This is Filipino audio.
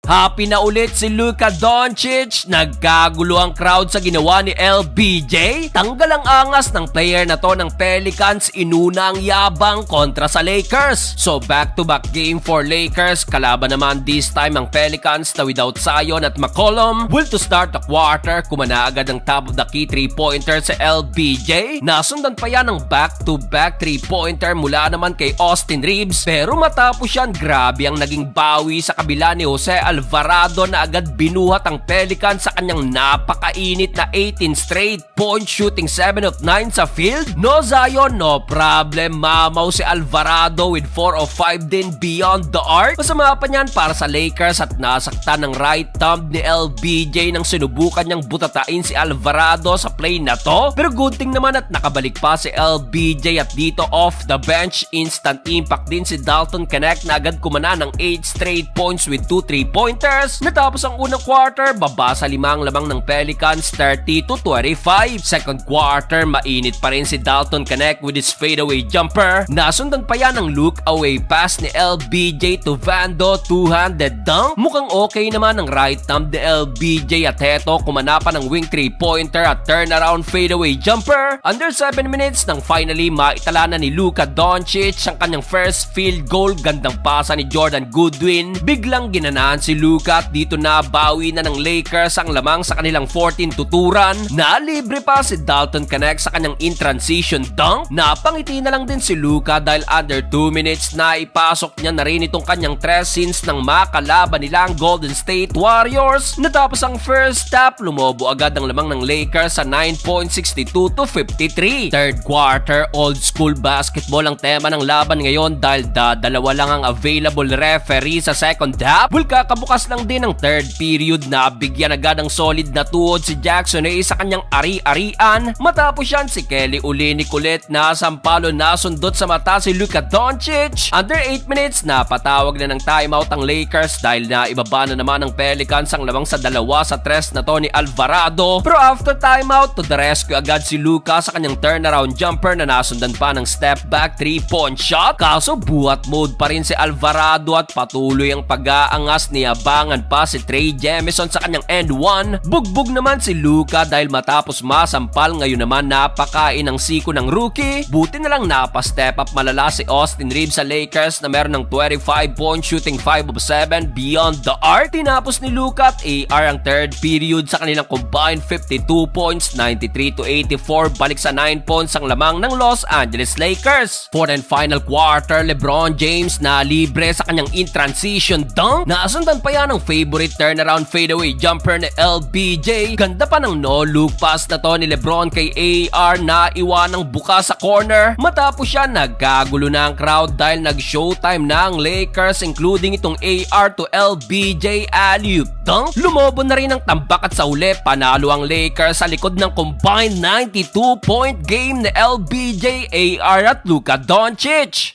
Happy na ulit si Luka Doncic. Nagkagulo ang crowd sa ginawa ni LBJ. Tanggal ang angas ng player na to ng Pelicans. Inuna ang yabang kontra sa Lakers. So back-to-back game for Lakers. Kalaban naman this time ang Pelicans na without Zion at McCollum. Will to start the quarter. Kumana agad ang top of the key 3-pointer sa LBJ. Nasundan pa yan ng back-to-back 3-pointer mula naman kay Austin Reeves. Pero matapos yan, grabe ang naging bawi sa kabila ni Jose Alvarado na agad binuhat ang Pelicans sa kanyang napakainit na 18 straight point shooting 7 of 9 sa field. No Zion, no problem. Mamaw si Alvarado with 4 of 5 din beyond the arc. Masama pa niyan para sa Lakers at nasaktan ng right thumb ni LBJ nang sinubukan niyang butatain si Alvarado sa play na to. Pero good thing naman at nakabalik pa si LBJ at dito off the bench, instant impact din si Dalton Knecht na agad kumana ng 8 straight points with 2 3-pointers. Natapos ang unang quarter, baba sa 5 lamang ng Pelicans, 30-25. Second quarter, mainit pa rin si Dalton Knecht with his fadeaway jumper. Nasundan pa yan ng look away pass ni LBJ to Vando, two-handed dunk. Mukhang okay naman ang right thumb ni LBJ at heto, kumana pa ng wing 3-pointer at turnaround fadeaway jumper. Under 7 minutes nang finally maitala na ni Luka Doncic ang kanyang first field goal. Gandang pasa ni Jordan Goodwin. Biglang ginanahan si Luka at dito na bawi na ng Lakers ang lamang sa kanilang 14 tuturan. Nalibre pa si Dalton Knecht sa kanyang in-transition dunk. Napangiti na lang din si Luka dahil under 2 minutes na ipasok niya na rin itong kanyang 3 since nang makalaban nila ang Golden State Warriors. Natapos ang first half, lumobo agad ang lamang ng Lakers sa 9.62-53. Third quarter, old school basketball ang tema ng laban ngayon dahil dalawa lang ang available referee sa second half. Kakabukas lang din ng third period na bigyan agad ng solid na tuhod si Jackson A sa kanyang ari-arian. Matapos yan, si Kelly Olynyk ulit na sampalo na sundot sa mata si Luka Doncic. Under 8 minutes na patawag na ng timeout ang Lakers dahil na ibaba na naman ng Pelicans ang lamang sa dalawa sa tres na to ni Alvarado. Pero after timeout, to the rescue agad si Luka sa kanyang turnaround jumper na nasundan pa ng step back 3-point shot. Kaso buhat mode pa rin si Alvarado at patuloy ang pag-aangas. Niyabangan pa si Trey Jemison sa kanyang end 1. Bugbog naman si Luka dahil matapos masampal, ngayon naman napakain ang siko ng rookie. Buti na lang napa-step up malala si Austin Reeves sa Lakers na meron ng 25-point shooting 5 of 7 beyond the arc. Tinapos ni Luka at AR ang third period sa kanilang combined 52 points, 93-84. Balik sa 9 points ang lamang ng Los Angeles Lakers. Fourth and final quarter, LeBron James na libre sa kanyang in-transition dunk. Nasundan pa yan ang favorite turnaround fadeaway jumper ni LBJ. Ganda pa ng no-look pass na to ni LeBron kay AR na iwanang buka sa corner. Matapos siya, nagkagulo na ang crowd dahil nag-showtime na ang Lakers including itong AR to LBJ alley-oop dunk. Lumobo na rin ang tambak at sa uli, panalo ang Lakers sa likod ng combined 92-point game ni LBJ, AR at Luka Doncic.